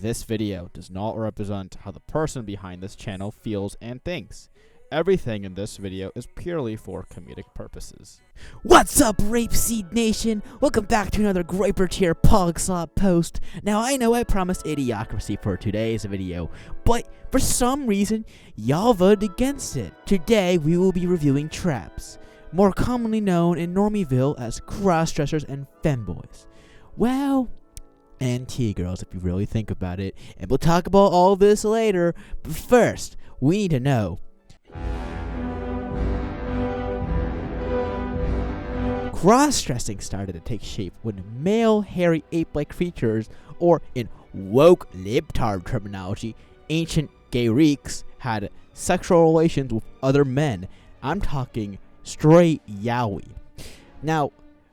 This video does not represent how the person behind this channel feels and thinks. Everything in this video is purely for comedic purposes. What's up, Rapeseed Nation? Welcome back to another Griper Tier Pogslop post. Now, I know I promised Idiocracy for today's video, but for some reason, y'all voted against it. Today, we will be reviewing traps, more commonly known in Normieville as cross-dressers and femboys. Well, and T-girls if you really think about it, and we'll talk about all this later, but first, we need to know: cross-dressing started to take shape when male hairy ape-like creatures, or in woke libtard terminology, ancient gay reeks, had sexual relations with other men. I'm talking straight yaoi. Now,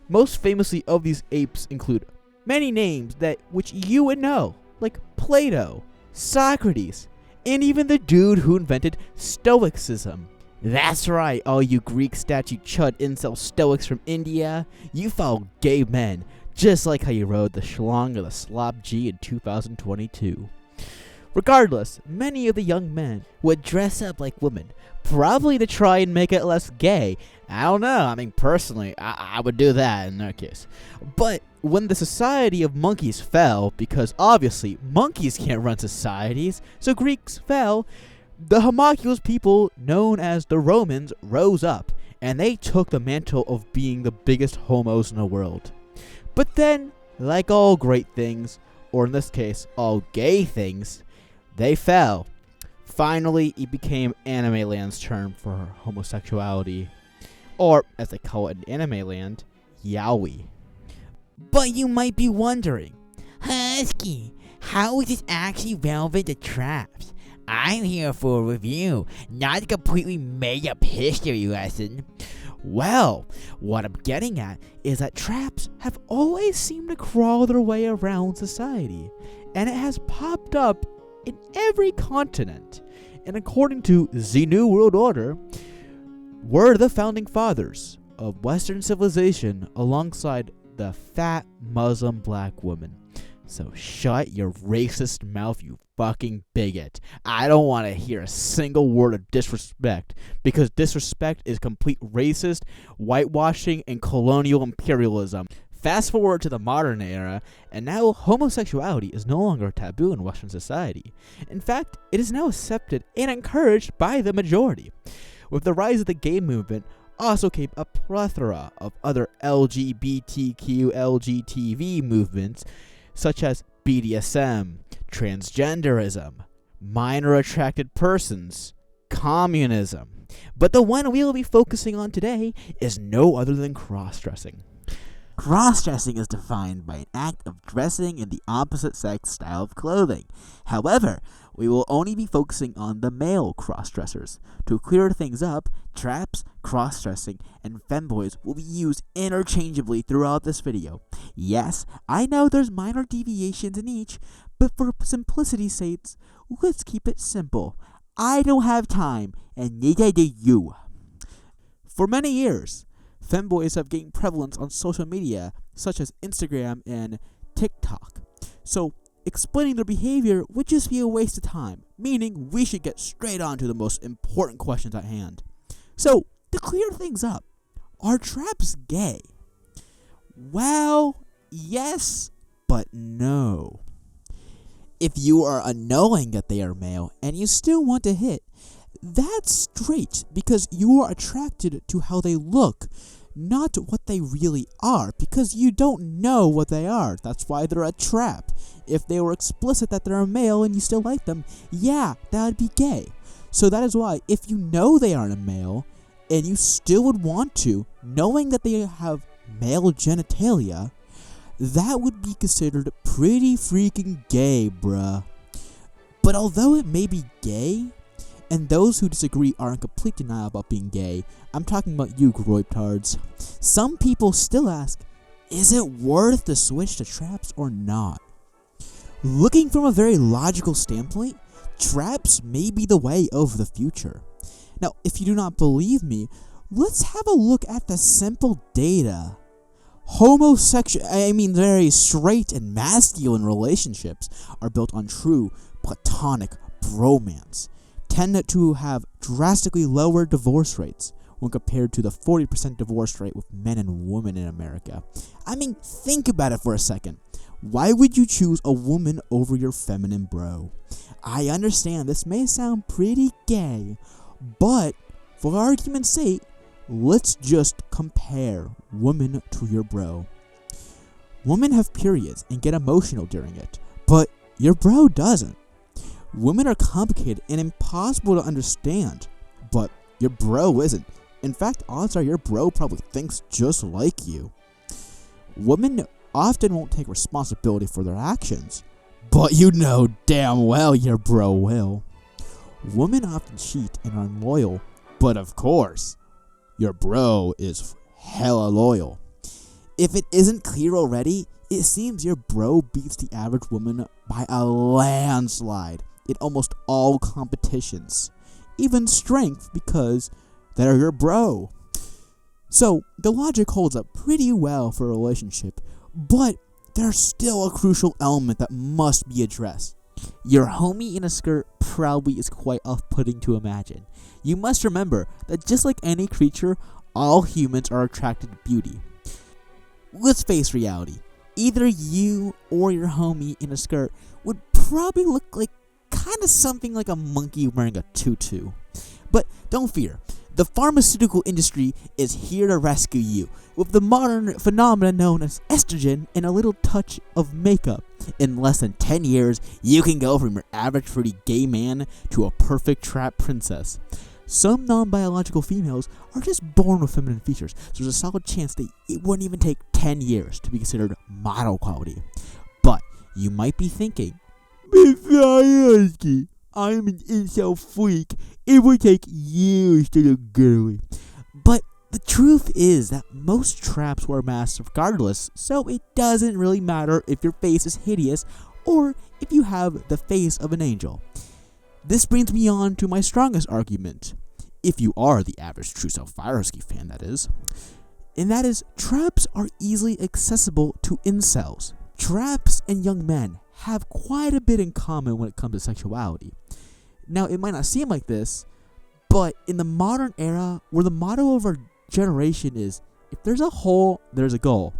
most famously of these apes include many names which you would know, like Plato, Socrates, and even the dude who invented Stoicism. That's right, all you Greek statue chud incel Stoics from India. You follow gay men, just like how you rode the schlong of the Slop G in 2022. Regardless, many of the young men would dress up like women, probably to try and make it less gay. I don't know, I mean, personally, I would do that in their case. But when the society of monkeys fell, because obviously monkeys can't run societies, so Greeks fell, the homunculus people known as the Romans rose up, and they took the mantle of being the biggest homos in the world. But then, like all great things, or in this case, all gay things, they fell. Finally, it became Anime Land's term for homosexuality, or as they call it in Anime Land, yaoi. But you might be wondering, Husky, how is this actually relevant to traps? I'm here for a review, not a completely made-up history lesson. Well, what I'm getting at is that traps have always seemed to crawl their way around society, and it has popped up in every continent. And according to the New World Order, we're the founding fathers of Western civilization alongside the fat Muslim black woman. So shut your racist mouth, you fucking bigot. I don't want to hear a single word of disrespect, because disrespect is complete racist, whitewashing, and colonial imperialism. Fast forward to the modern era, and now homosexuality is no longer taboo in Western society. In fact, it is now accepted and encouraged by the majority. With the rise of the gay movement, also came a plethora of other LGBTQ, LGTV movements, such as BDSM, transgenderism, minor attracted persons, communism. But the one we will be focusing on today is no other than cross-dressing. Cross-dressing is defined by an act of dressing in the opposite sex style of clothing. However, we will only be focusing on the male cross-dressers. To clear things up, traps, cross-dressing, and femboys will be used interchangeably throughout this video. Yes, I know there's minor deviations in each, but for simplicity's sake, let's keep it simple. I don't have time, and neither do you. For many years, femboys have gained prevalence on social media, such as Instagram and TikTok. So, explaining their behavior would just be a waste of time, meaning we should get straight on to the most important questions at hand. So, to clear things up, are traps gay? Well, yes, but no. If you are unknowing that they are male and you still want to hit, that's straight, because you are attracted to how they look, not what they really are, because you don't know what they are. That's why they're a trap. If they were explicit that they're a male and you still like them, yeah, that would be gay. So that is why, if you know they aren't a male, and you still would want to, knowing that they have male genitalia, that would be considered pretty freaking gay, bruh. But although it may be gay, and those who disagree are in complete denial about being gay, I'm talking about you, groiptards, some people still ask, is it worth to switch to traps or not? Looking from a very logical standpoint, traps may be the way of the future. Now, if you do not believe me, let's have a look at the simple data. Very straight and masculine relationships are built on true platonic bromance, tend to have drastically lower divorce rates when compared to the 40% divorce rate with men and women in America. I mean, think about it for a second. Why would you choose a woman over your feminine bro? I understand this may sound pretty gay, but for argument's sake, let's just compare woman to your bro. Women have periods and get emotional during it, but your bro doesn't. Women are complicated and impossible to understand, but your bro isn't. In fact, odds are your bro probably thinks just like you. Women often won't take responsibility for their actions, but you know damn well your bro will. Women often cheat and are unloyal, but of course, your bro is hella loyal. If it isn't clear already, it seems your bro beats the average woman by a landslide in almost all competitions, even strength, because they're your bro. So the logic holds up pretty well for a relationship, but there's still a crucial element that must be addressed. Your homie in a skirt probably is quite off-putting to imagine. You must remember that just like any creature, all humans are attracted to beauty. Let's face reality. Either you or your homie in a skirt would probably look like kind of something like a monkey wearing a tutu. But don't fear. The pharmaceutical industry is here to rescue you with the modern phenomenon known as estrogen and a little touch of makeup. In less than 10 years, you can go from your average pretty gay man to a perfect trap princess. Some non-biological females are just born with feminine features, so there's a solid chance that it wouldn't even take 10 years to be considered model quality. But you might be thinking, I'm an incel freak. It would take years to look girly. But the truth is that most traps wear masks regardless, so it doesn't really matter if your face is hideous or if you have the face of an angel. This brings me on to my strongest argument, if you are the average True Self Fireski fan, that is. And that is, traps are easily accessible to incels. Traps and young men have quite a bit in common when it comes to sexuality. Now, it might not seem like this, but in the modern era, where the motto of our generation is, if there's a hole, there's a goal,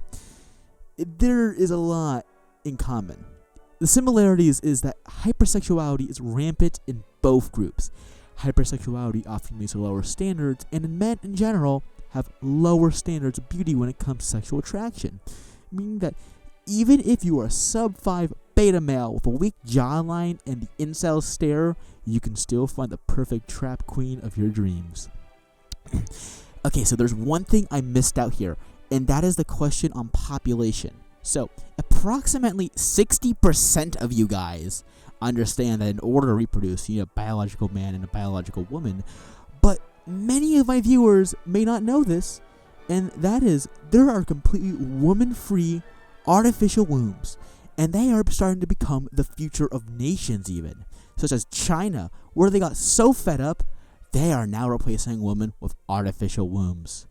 there is a lot in common. The similarities is that hypersexuality is rampant in both groups. Hypersexuality often leads to lower standards, and men in general have lower standards of beauty when it comes to sexual attraction, meaning that even if you are a sub-5 beta male with a weak jawline and the incel stare, you can still find the perfect trap queen of your dreams. Okay, so there's one thing I missed out here, and that is the question on population. So, approximately 60% of you guys understand that in order to reproduce, you need a biological man and a biological woman, but many of my viewers may not know this, and that is, there are completely woman-free artificial wombs, and they are starting to become the future of nations even, such as China, where they got so fed up, they are now replacing women with artificial wombs.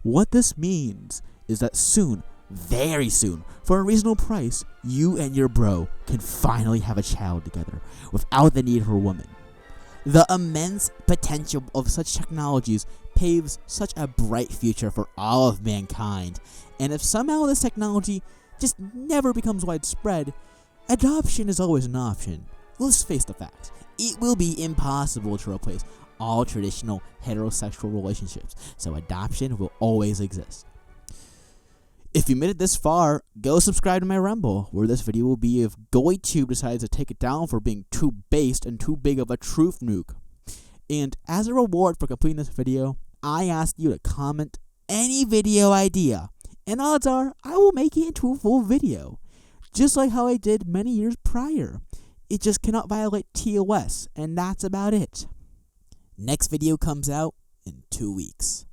What this means is that soon, very soon, for a reasonable price, you and your bro can finally have a child together without the need for a woman. The immense potential of such technologies paves such a bright future for all of mankind, and if somehow this technology just never becomes widespread, adoption is always an option. Let's face the facts. It will be impossible to replace all traditional heterosexual relationships, so adoption will always exist. If you made it this far, go subscribe to my Rumble, where this video will be if GoyTube decides to take it down for being too based and too big of a truth nuke. And as a reward for completing this video, I ask you to comment any video idea, and odds are I will make it into a full video, just like how I did many years prior. It just cannot violate TOS, and that's about it. Next video comes out in 2 weeks.